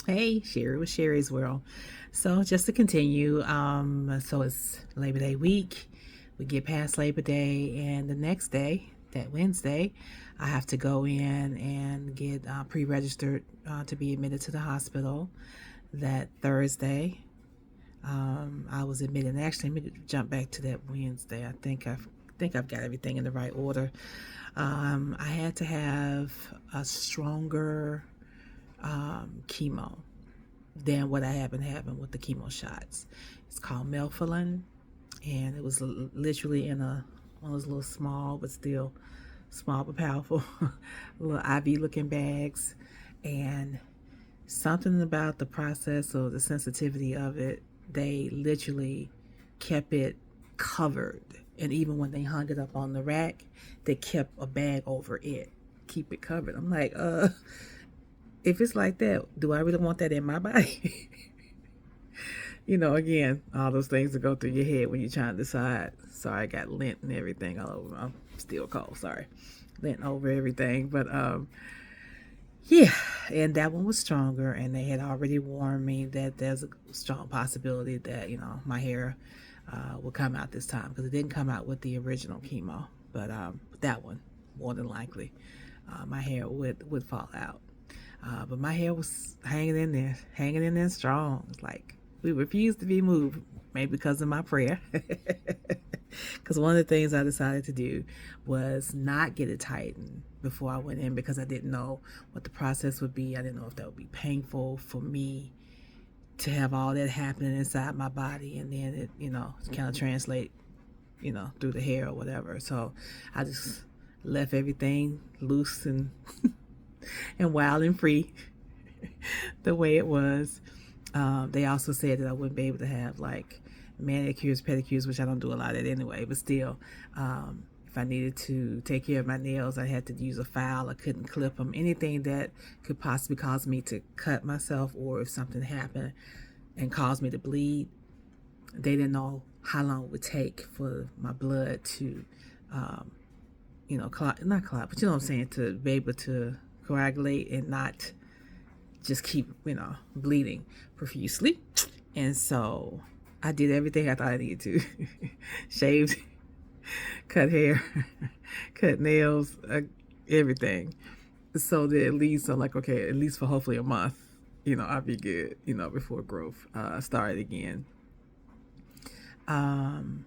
Hey, Sherry with Sherry's World. So just to continue, so it's Labor Day week. We get past Labor Day, and the next day, that Wednesday, I have to go in and get pre-registered to be admitted to the hospital. That Thursday, I was admitted. Actually, let me jump back to that Wednesday. I think I've got everything in the right order. I had to have a stronger chemo than what I have been having with the chemo shots. It's called melphalan, and it was literally in one of those little small but still small but powerful little IV looking bags. And something about the process or the sensitivity of it, they literally kept it covered. And even when they hung it up on the rack, they kept a bag over it, keep it covered. I'm like, if it's like that, do I really want that in my body? Again, all those things that go through your head when you're trying to decide. Sorry, I got lint and everything all over. I'm still cold. Sorry, lint over everything. But yeah, and that one was stronger, and they had already warned me that there's a strong possibility that my hair will come out this time because it didn't come out with the original chemo, but that one more than likely my hair would fall out. But my hair was hanging in there strong. It's like we refused to be moved, maybe because of my prayer. Because one of the things I decided to do was not get it tightened before I went in because I didn't know what the process would be. I didn't know if that would be painful for me to have all that happening inside my body and then it, kind of translate, through the hair or whatever. So I just left everything loose and and wild and free the way it was. They also said that I wouldn't be able to have like manicures, pedicures, which I don't do a lot of anyway, but still, if I needed to take care of my nails, I had to use a file. I couldn't clip them. Anything that could possibly cause me to cut myself, or if something happened and caused me to bleed, they didn't know how long it would take for my blood to, clot, not clot, but you know what I'm saying, to be able to coagulate and not just keep, bleeding profusely. And so I did everything I thought I needed to. Shaved, cut hair, cut nails, everything. So that at least I'm like, okay, at least for hopefully a month, I'll be good, before growth started again. Um,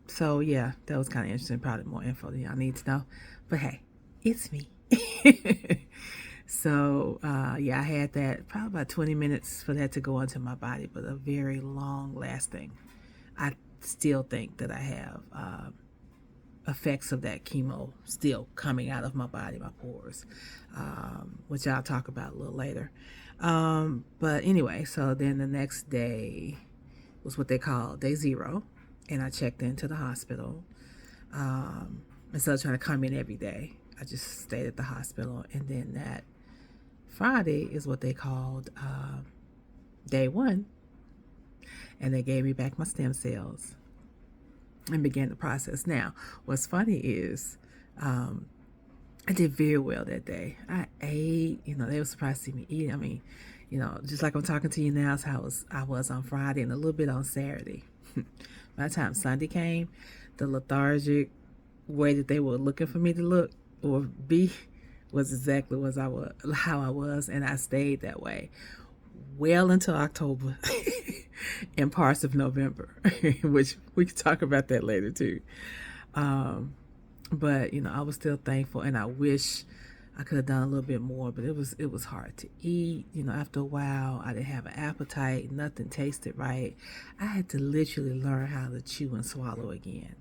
so yeah, that was kind of interesting. Probably more info than y'all need to know. But hey, it's me. So yeah, I had that probably about 20 minutes for that to go into my body, but a very long lasting. I still think that I have effects of that chemo still coming out of my body, my pores, which I'll talk about a little later. But anyway, so then the next day was what they call day zero, and I checked into the hospital. Instead of trying to come in every day, I just stayed at the hospital, and then that Friday is what they called day one, and they gave me back my stem cells and began the process. Now, what's funny is I did very well that day. I ate, they were surprised to see me eat. I mean, just like I'm talking to you now, is how I was on Friday and a little bit on Saturday. By the time Sunday came, the lethargic way that they were looking for me to look or be was exactly how I was, and I stayed that way well into October and parts of November, which we can talk about that later too. Um, but I was still thankful, and I wish I could have done a little bit more, but it was hard to eat. After a while, I didn't have an appetite. Nothing tasted right. I had to literally learn how to chew and swallow again,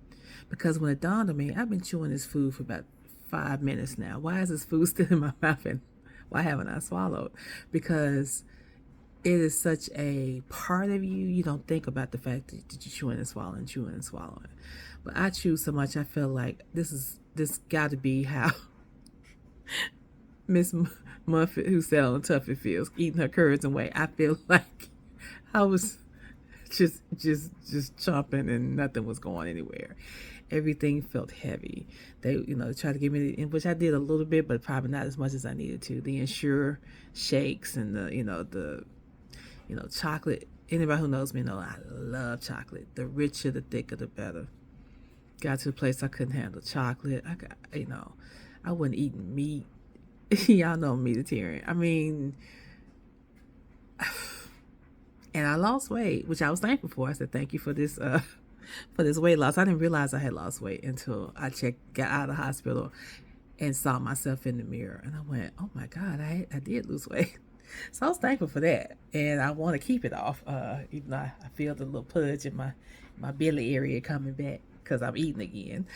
because when it dawned on me, I've been chewing this food for about 5 minutes now. Why is this food still in my mouth, and why haven't I swallowed? Because it is such a part of you. You don't think about the fact that you're chewing and swallowing. But I chew so much, I feel like this got to be how Miss Muffet, who sat on Tuffy Fields, eating her curds and whey. I feel like I was just chomping and nothing was going anywhere. Everything felt heavy. They, tried to give me, which I did a little bit, but probably not as much as I needed to. The Ensure shakes and chocolate. Anybody who knows me know I love chocolate. The richer, the thicker, the better. Got to a place I couldn't handle chocolate. I wasn't eating meat. Y'all know I'm vegetarian. I mean, and I lost weight, which I was thankful for. I said, thank you for this weight loss. I didn't realize I had lost weight until I got out of the hospital and saw myself in the mirror. And I went, oh my God, I did lose weight. So I was thankful for that. And I want to keep it off. Even though I feel the little pudge in my belly area coming back because I'm eating again.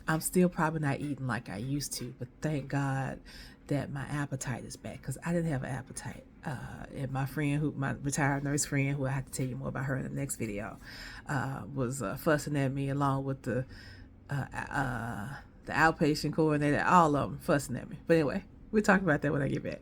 I'm still probably not eating like I used to, but thank God that my appetite is back, because I didn't have an appetite. And my friend, my retired nurse friend, who I have to tell you more about her in the next video, was fussing at me, along with the outpatient coordinator, all of them fussing at me. But anyway, we'll talk about that when I get back.